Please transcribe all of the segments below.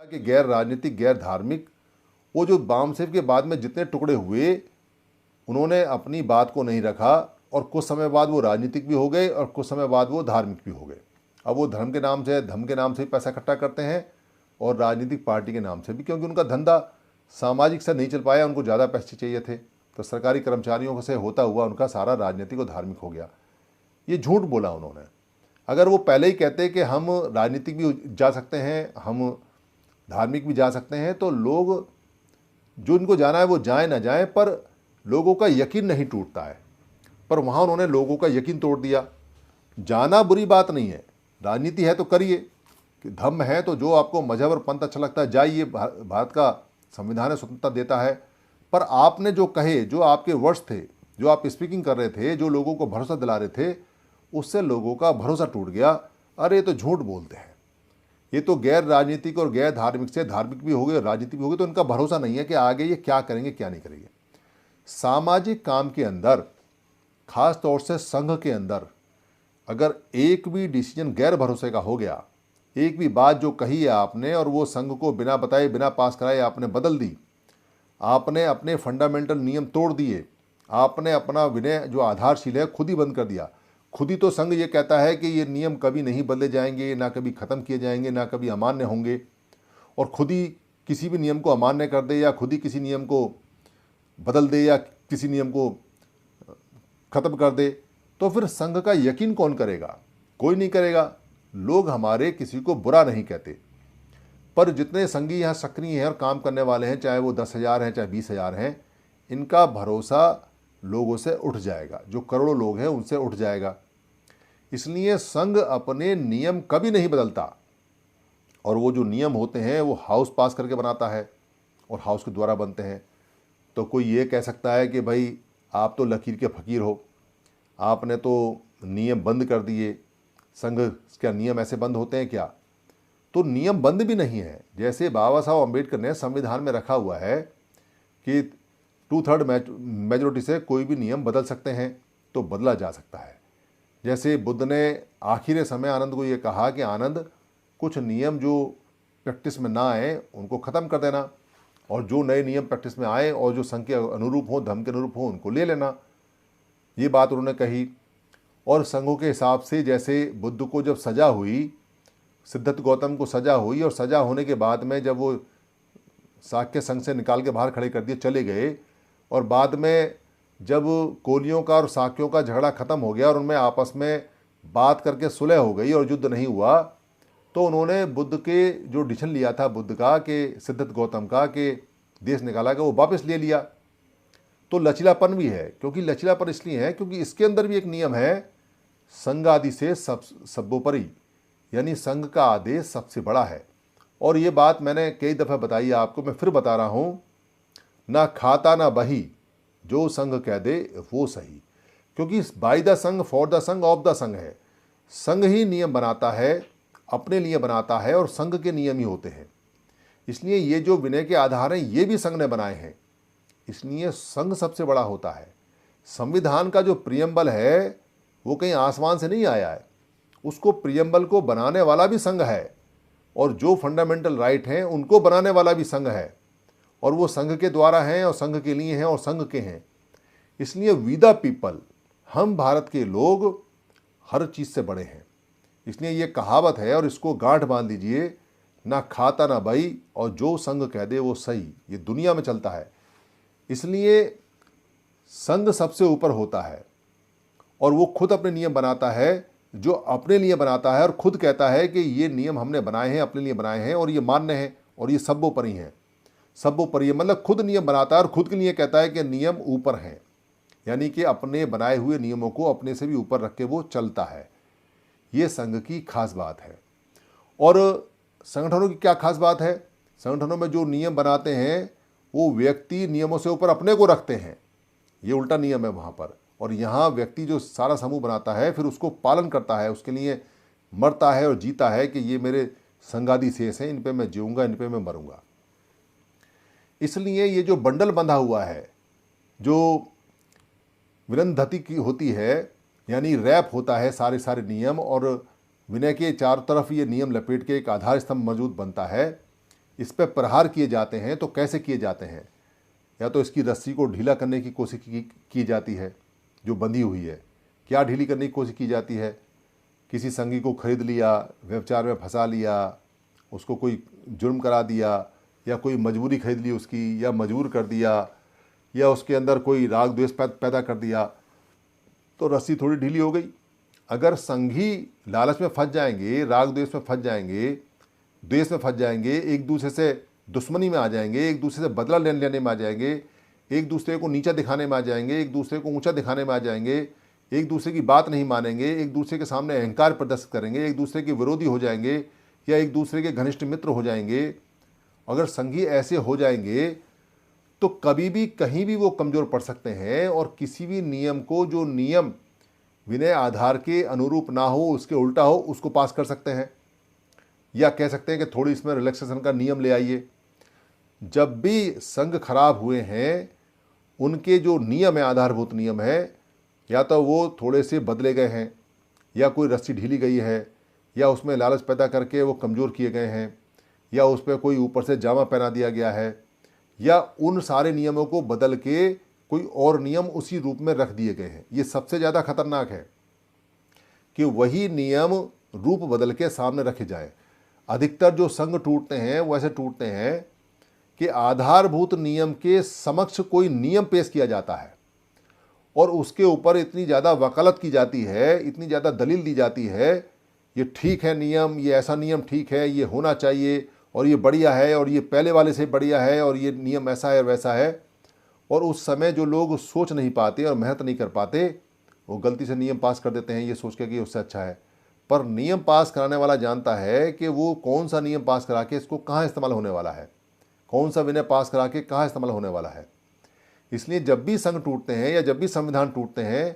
कि गैर राजनीतिक, गैर धार्मिक, वो जो बामसेफ के बाद में जितने टुकड़े हुए, उन्होंने अपनी बात को नहीं रखा और कुछ समय बाद वो राजनीतिक भी हो गए और कुछ समय बाद वो धार्मिक भी हो गए। अब वो धर्म के नाम से ही पैसा इकट्ठा करते हैं और राजनीतिक पार्टी के नाम से भी, क्योंकि उनका धंधा सामाजिक से नहीं चल पाया, उनको ज़्यादा पैसे चाहिए थे, तो सरकारी कर्मचारियों से होता हुआ उनका सारा राजनीतिक और धार्मिक हो गया। ये झूठ बोला उन्होंने। अगर वो पहले ही कहते कि हम राजनीतिक भी जा सकते हैं, हम धार्मिक भी जा सकते हैं, तो लोग जो इनको जाना है वो जाए ना जाए, पर लोगों का यकीन नहीं टूटता है। पर वहाँ उन्होंने लोगों का यकीन तोड़ दिया। जाना बुरी बात नहीं है, राजनीति है तो करिए, धर्म है तो जो आपको मजहब और पंथ अच्छा लगता है जाइए, भारत का संविधान है, स्वतंत्रता देता है। पर आपने जो कहे, जो आपके वर्ड्स थे, जो आप स्पीकिंग कर रहे थे, जो लोगों को भरोसा दिला रहे थे, उससे लोगों का भरोसा टूट गया। अरे ये तो झूठ बोलते हैं, ये तो गैर राजनीतिक और गैर धार्मिक से धार्मिक भी हो गए, राजनीतिक भी हो गए, तो इनका भरोसा नहीं है कि आगे ये क्या करेंगे क्या नहीं करेंगे। सामाजिक काम के अंदर, खास तौर से संघ के अंदर, अगर एक भी डिसीजन गैर भरोसे का हो गया, एक भी बात जो कही है आपने और वो संघ को बिना बताए, बिना पास कराए आपने बदल दी, आपने अपने फंडामेंटल नियम तोड़ दिए, आपने अपना विनय जो आधारशिल है खुद ही बंद कर दिया। खुद ही तो संघ ये कहता है कि ये नियम कभी नहीं बदले जाएंगे, ना कभी ख़त्म किए जाएंगे, ना कभी अमान्य होंगे, और खुद ही किसी भी नियम को अमान्य कर दे या खुद ही किसी नियम को बदल दे या किसी नियम को ख़त्म कर दे, तो फिर संघ का यकीन कौन करेगा? कोई नहीं करेगा। लोग हमारे किसी को बुरा नहीं कहते, पर जितने संघी यहाँ सक्रिय हैं और काम करने वाले हैं, चाहे वो 10,000 हैं चाहे 20,000 हैं, इनका भरोसा लोगों से उठ जाएगा, जो करोड़ों लोग हैं उनसे उठ जाएगा। इसलिए संघ अपने नियम कभी नहीं बदलता, और वो जो नियम होते हैं वो हाउस पास करके बनाता है और हाउस के द्वारा बनते हैं। तो कोई ये कह सकता है कि भाई आप तो लकीर के फ़कीर हो, आपने तो नियम बंद कर दिए, संघ क्या नियम ऐसे बंद होते हैं क्या? तो नियम बंद भी नहीं है। जैसे बाबा साहब अम्बेडकर ने संविधान में रखा हुआ है कि 2/3 मेजोरिटी से कोई भी नियम बदल सकते हैं, तो बदला जा सकता है। जैसे बुद्ध ने आखिरी समय आनंद को ये कहा कि आनंद, कुछ नियम जो प्रैक्टिस में ना आए उनको ख़त्म कर देना, और जो नए नियम प्रैक्टिस में आए और जो संघ के अनुरूप हों, धर्म के अनुरूप हों, उनको ले लेना। ये बात उन्होंने कही। और संघों के हिसाब से जैसे बुद्ध को जब सज़ा हुई, सिद्धार्थ गौतम को सज़ा हुई, और सज़ा होने के बाद में जब वो शाक्य संघ से निकाल के बाहर खड़े कर दिए, चले गए, और बाद में जब कोलियों का और शाक्यों का झगड़ा ख़त्म हो गया और उनमें आपस में बात करके सुलह हो गई और युद्ध नहीं हुआ, तो उन्होंने बुद्ध के जो डिसीजन लिया था बुद्ध का, कि सिद्धार्थ गौतम का, कि देश निकाला गया, वो वापस ले लिया। तो लचीलापन भी है, क्योंकि लचीलापन इसलिए है क्योंकि इसके अंदर भी एक नियम है, संघ आदि से सर्वोपरि, यानी संघ का आदेश सबसे बड़ा है। और ये बात मैंने कई दफ़ा बताई आपको, मैं फिर बता रहा हूँ, ना खाता ना बही, जो संघ कह दे वो सही। क्योंकि बाय द संघ, फॉर द संघ, ऑफ द संघ है। संघ ही नियम बनाता है, अपने लिए बनाता है, और संघ के नियम ही होते हैं। इसलिए ये जो विनय के आधार हैं ये भी संघ ने बनाए हैं, इसलिए संघ सबसे बड़ा होता है। संविधान का जो प्रियम्बल है वो कहीं आसमान से नहीं आया है, उसको प्रियम्बल को बनाने वाला भी संघ है, और जो फंडामेंटल राइट हैं उनको बनाने वाला भी संघ है, और वो संघ के द्वारा हैं और संघ के लिए हैं और संघ के हैं। इसलिए वी द पीपल, हम भारत के लोग हर चीज़ से बड़े हैं। इसलिए ये कहावत है, और इसको गांठ बांध लीजिए, ना खाता ना बही, और जो संघ कह दे वो सही। ये दुनिया में चलता है। इसलिए संघ सबसे ऊपर होता है, और वो खुद अपने नियम बनाता है, जो अपने लिए बनाता है और खुद कहता है कि ये नियम हमने बनाए हैं, अपने लिए बनाए हैं, और ये मान्य हैं, और ये सर्वोपरि हैं। सर्वोपरि मतलब खुद नियम बनाता है और खुद के लिए कहता है कि नियम ऊपर हैं, यानी कि अपने बनाए हुए नियमों को अपने से भी ऊपर रख के वो चलता है। ये संघ की खास बात है। और संगठनों की क्या खास बात है? संगठनों में जो नियम बनाते हैं वो व्यक्ति नियमों से ऊपर अपने को रखते हैं, ये उल्टा नियम है वहाँ पर। और यहाँ व्यक्ति जो सारा समूह बनाता है फिर उसको पालन करता है, उसके लिए मरता है और जीता है कि ये मेरे संगादी शेष हैं, इन पे मैं जीऊँगा, इन पे मैं मरूँगा। इसलिए ये जो बंडल बंधा हुआ है, जो विनंधति की होती है, यानी रैप होता है सारे सारे नियम, और विनय के चारों तरफ ये नियम लपेट के एक आधार स्तंभ मौजूद बनता है, इस पर प्रहार किए जाते हैं तो कैसे किए जाते हैं? या तो इसकी रस्सी को ढीला करने की कोशिश की जाती है जो बंधी हुई है। क्या ढीली करने की कोशिश की जाती है? किसी संगी को खरीद लिया, व्यभिचार में फंसा लिया, उसको कोई जुर्म करा दिया, या कोई मजबूरी खरीद ली उसकी, या मजबूर कर दिया, या उसके अंदर कोई राग द्वेष पैदा कर दिया, तो रस्सी थोड़ी ढीली हो गई। अगर संगी लालच में फंस जाएंगे, राग द्वेष में फंस जाएंगे, द्वेष में फंस जाएंगे, एक दूसरे से दुश्मनी में आ जाएंगे, एक दूसरे से बदला लेने में आ जाएंगे, एक दूसरे को नीचा दिखाने में आ जाएंगे, एक दूसरे को ऊंचा दिखाने में आ जाएंगे, एक दूसरे की बात नहीं मानेंगे, एक दूसरे के सामने अहंकार प्रदर्शित करेंगे, एक दूसरे के विरोधी हो जाएंगे या एक दूसरे के घनिष्ठ मित्र हो जाएंगे। अगर संगी ऐसे हो जाएंगे तो कभी भी कहीं भी वो कमज़ोर पड़ सकते हैं और किसी भी नियम को, जो नियम विनय आधार के अनुरूप ना हो, उसके उल्टा हो, उसको पास कर सकते हैं। या कह सकते हैं कि थोड़ी इसमें रिलैक्सेशन का नियम ले आइए। जब भी संघ खराब हुए हैं, उनके जो नियम है, आधारभूत नियम है, या तो वो थोड़े से बदले गए हैं, या कोई रस्सी ढीली गई है, या उसमें लालच पैदा करके वो कमज़ोर किए गए हैं, या उस पर कोई ऊपर से जामा पहना दिया गया है, या उन सारे नियमों को बदल के कोई और नियम उसी रूप में रख दिए गए हैं। ये सबसे ज़्यादा खतरनाक है कि वही नियम रूप बदल के सामने रखे जाए। अधिकतर जो संघ टूटते हैं वो ऐसे टूटते हैं कि आधारभूत नियम के समक्ष कोई नियम पेश किया जाता है और उसके ऊपर इतनी ज़्यादा वकालत की जाती है, इतनी ज़्यादा दलील दी जाती है, ये ठीक है नियम, ये ऐसा नियम ठीक है, ये होना चाहिए, और ये बढ़िया है, और ये पहले वाले से बढ़िया है, और ये नियम ऐसा है और वैसा है। और उस समय जो लोग सोच नहीं पाते और मेहनत नहीं कर पाते, वो गलती से नियम पास कर देते हैं ये सोच के कि उससे अच्छा है। पर नियम पास कराने वाला जानता है कि वो कौन सा नियम पास करा के इसको कहाँ इस्तेमाल होने वाला है, कौन सा विनय पास करा के कहाँ इस्तेमाल होने वाला है। इसलिए जब भी संघ टूटते हैं या जब भी संविधान टूटते हैं,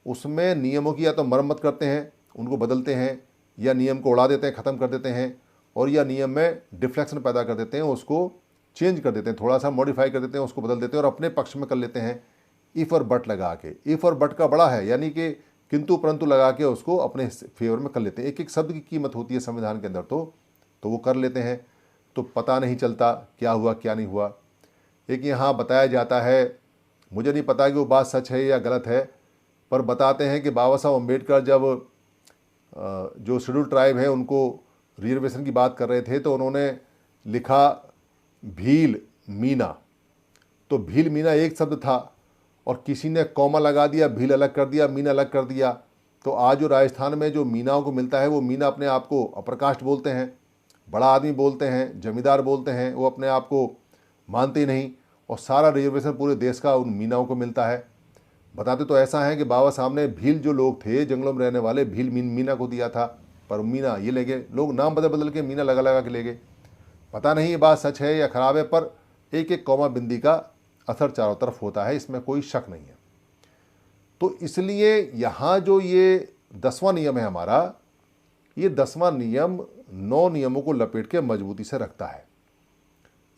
उसमें नियमों की या तो मरम्मत करते हैं, उनको बदलते हैं, या नियम को उड़ा देते हैं, ख़त्म कर देते हैं, और या नियम में डिफ्लेक्शन पैदा कर देते हैं, उसको चेंज कर देते हैं, थोड़ा सा मॉडिफाई कर देते हैं, उसको बदल देते हैं और अपने पक्ष में कर लेते हैं इफ़ और बट लगा के। इफ़ और बट का बड़ा है, यानी कि किंतु परंतु लगा के उसको अपने फेवर में कर लेते हैं। एक एक शब्द की कीमत होती है संविधान के अंदर, तो वो कर लेते हैं, तो पता नहीं चलता क्या हुआ क्या नहीं हुआ। एक यहाँ बताया जाता है, मुझे नहीं पता कि वो बात सच है या गलत है, पर बताते हैं कि बाबा साहब अम्बेडकर जब जो शेड्यूल ट्राइब है उनको रिजर्वेशन की बात कर रहे थे, तो उन्होंने लिखा भील मीना। तो भील मीना एक शब्द था और किसी ने कॉमा लगा दिया, भील अलग कर दिया, मीना अलग कर दिया। तो आज जो राजस्थान में जो मीनाओं को मिलता है, वो मीना अपने आप को अप्रकाष्ट बोलते हैं, बड़ा आदमी बोलते हैं, जमींदार बोलते हैं, वो अपने आप को मानते ही नहीं, और सारा रिजर्वेशन पूरे देश का उन मीनाओं को मिलता है। बताते तो ऐसा है कि बाबा साहब ने भील जो लोग थे जंगलों में रहने वाले, भील मीना को दिया था, पर मीना ये ले गए लोग, नाम बदल बदल के मीना लगा लगा के ले गए। पता नहीं ये बात सच है या खराब है, पर एक एक कौमा बिंदी का असर चारों तरफ होता है, इसमें कोई शक नहीं है। तो इसलिए यहाँ जो ये 10वां नियम है हमारा, ये 10वां नियम 9 नियमों को लपेट के मजबूती से रखता है।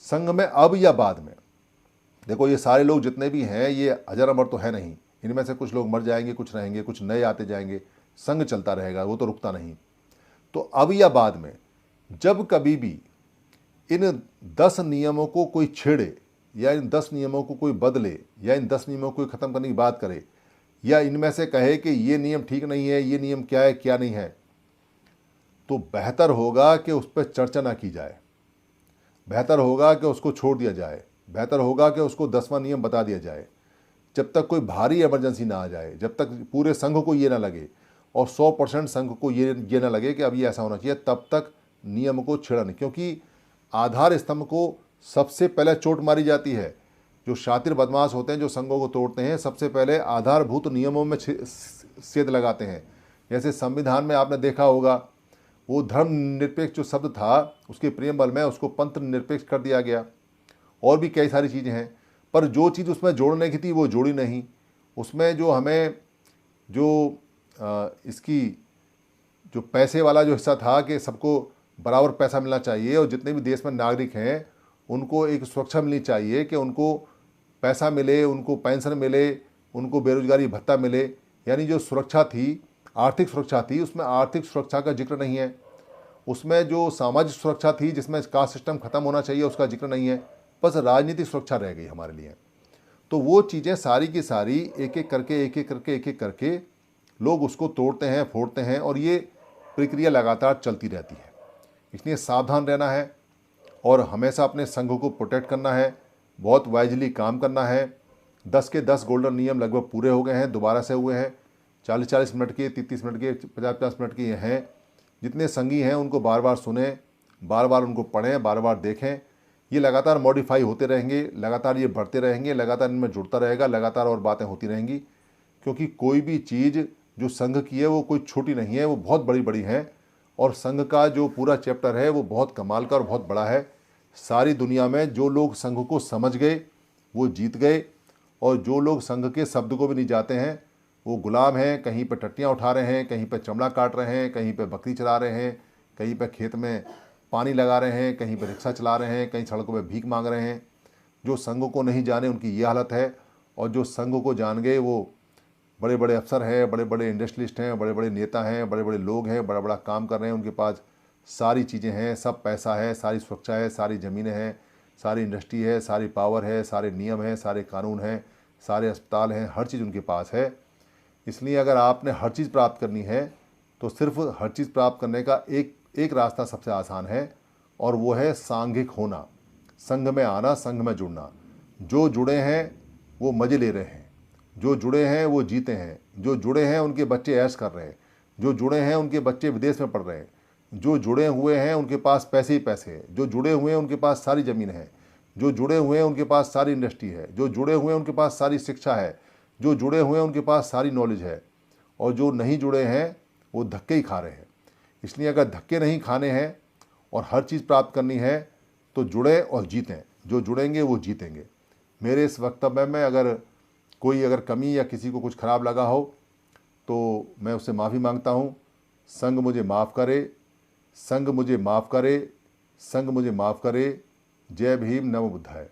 संघ में अब या बाद में, देखो ये सारे लोग जितने भी हैं ये अजर अमर तो है नहीं, इनमें से कुछ लोग मर जाएंगे, कुछ रहेंगे, कुछ नए आते जाएंगे, संघ चलता रहेगा, वो तो रुकता नहीं। तो अब या बाद में जब कभी भी इन 10 नियमों को कोई छेड़े, या इन 10 नियमों को कोई बदले, या इन 10 नियमों को ख़त्म करने की बात करे, या इनमें से कहे कि ये नियम ठीक नहीं है, ये नियम क्या है क्या नहीं है, तो बेहतर होगा कि उस पर चर्चा ना की जाए, बेहतर होगा कि उसको छोड़ दिया जाए, बेहतर होगा कि उसको 10वां नियम बता दिया जाए। जब तक कोई भारी इमरजेंसी ना आ जाए, जब तक पूरे संघ को ये ना लगे और 100% संघ को ये ना लगे कि अब ये ऐसा होना चाहिए, तब तक नियम को छेड़ा नहीं। क्योंकि आधार स्तंभ को सबसे पहले चोट मारी जाती है। जो शातिर बदमाश होते हैं, जो संघों को तोड़ते हैं, सबसे पहले आधारभूत नियमों में सेध लगाते हैं। जैसे संविधान में आपने देखा होगा, वो धर्मनिरपेक्ष जो शब्द था, उसके प्रियम्बल में उसको पंथ निरपेक्ष कर दिया गया। और भी कई सारी चीज़ें हैं, पर जो चीज़ उसमें जोड़ने की थी वो जोड़ी नहीं। उसमें जो हमें जो इसकी जो पैसे वाला जो हिस्सा था कि सबको बराबर पैसा मिलना चाहिए, और जितने भी देश में नागरिक हैं उनको एक सुरक्षा मिलनी चाहिए कि उनको पैसा मिले, उनको पेंशन मिले, उनको बेरोजगारी भत्ता मिले, यानी जो सुरक्षा थी, आर्थिक सुरक्षा थी, उसमें आर्थिक सुरक्षा का जिक्र नहीं है। उसमें जो सामाजिक सुरक्षा थी, जिसमें कास्ट सिस्टम खत्म होना चाहिए, उसका जिक्र नहीं है। बस राजनीतिक सुरक्षा रह गई हमारे लिए। तो वो चीज़ें सारी की सारी एक एक करके लोग उसको तोड़ते हैं, फोड़ते हैं, और ये प्रक्रिया लगातार चलती रहती है। इसलिए सावधान रहना है और हमेशा अपने संघ को प्रोटेक्ट करना है, बहुत वाइजली काम करना है। 10 के 10 गोल्डन नियम लगभग पूरे हो गए हैं, दोबारा से हुए हैं। 40-40 मिनट के, 30-30 मिनट के, 50-50 मिनट के ये हैं। जितने संगी हैं उनको बार बार सुने, बार बार उनको पढ़ें, बार बार देखें। ये लगातार मॉडिफाई होते रहेंगे, लगातार ये बढ़ते रहेंगे, लगातार इनमें जुड़ता रहेगा, लगातार और बातें होती रहेंगी। क्योंकि कोई भी चीज़ जो संघ की है वो कोई छोटी नहीं है, वो बहुत बड़ी बड़ी हैं। और संघ का जो पूरा चैप्टर है वो बहुत कमाल का और बहुत बड़ा है। सारी दुनिया में जो लोग संघ को समझ गए वो जीत गए, और जो लोग संघ के शब्द को भी नहीं जाते हैं वो गुलाम हैं। कहीं पर टट्टियाँ उठा रहे हैं, कहीं पर चमड़ा काट रहे हैं, कहीं पर बकरी चला रहे हैं, कहीं पर खेत में पानी लगा रहे हैं, कहीं पर रिक्शा चला रहे हैं, कहीं सड़कों पर भीख मांग रहे हैं। जो संघ को नहीं जाने उनकी ये हालत है, और जो संघ को जान गए वो बड़े बड़े अफसर हैं, बड़े बड़े इंडस्ट्रियलिस्ट हैं, बड़े बड़े नेता हैं, बड़े बड़े लोग हैं, बड़ा बड़ा काम कर रहे हैं। उनके पास सारी चीज़ें हैं, सब पैसा है, सारी सुरक्षा है, सारी ज़मीनें हैं, सारी इंडस्ट्री है, सारी पावर है, सारे नियम हैं, सारे कानून हैं, सारे अस्पताल हैं, हर चीज़ उनके पास है। इसलिए अगर आपने हर चीज़ प्राप्त करनी है तो सिर्फ हर चीज़ प्राप्त करने का एक रास्ता सबसे आसान है, और वो है सांघिक होना, संघ में आना, संघ में जुड़ना। जो जुड़े हैं वो मज़े ले रहे हैं, जो जुड़े हैं वो जीते हैं, जो जुड़े हैं उनके बच्चे ऐश कर रहे हैं, जो जुड़े हैं उनके बच्चे विदेश में पढ़ रहे हैं, जो जुड़े हुए हैं उनके पास पैसे ही पैसे हैं, जो जुड़े हुए हैं उनके पास सारी ज़मीन है, जो जुड़े हुए हैं उनके पास सारी इंडस्ट्री है, जो जुड़े हुए हैं उनके पास सारी शिक्षा है, जो जुड़े हुए हैं उनके पास सारी नॉलेज है। और जो नहीं जुड़े हैं वो धक्के ही खा रहे हैं। इसलिए अगर धक्के नहीं खाने हैं और हर चीज़ प्राप्त करनी है तो जुड़े और जीतें। जो जुड़ेंगे वो जीतेंगे। मेरे इस वक्तव्य में अगर कोई कमी या किसी को कुछ खराब लगा हो तो मैं उससे माफ़ी मांगता हूँ। संघ मुझे माफ़ करे, संघ मुझे माफ़ करे, संघ मुझे माफ़ करे। जय भीम, नमो बुद्धाय।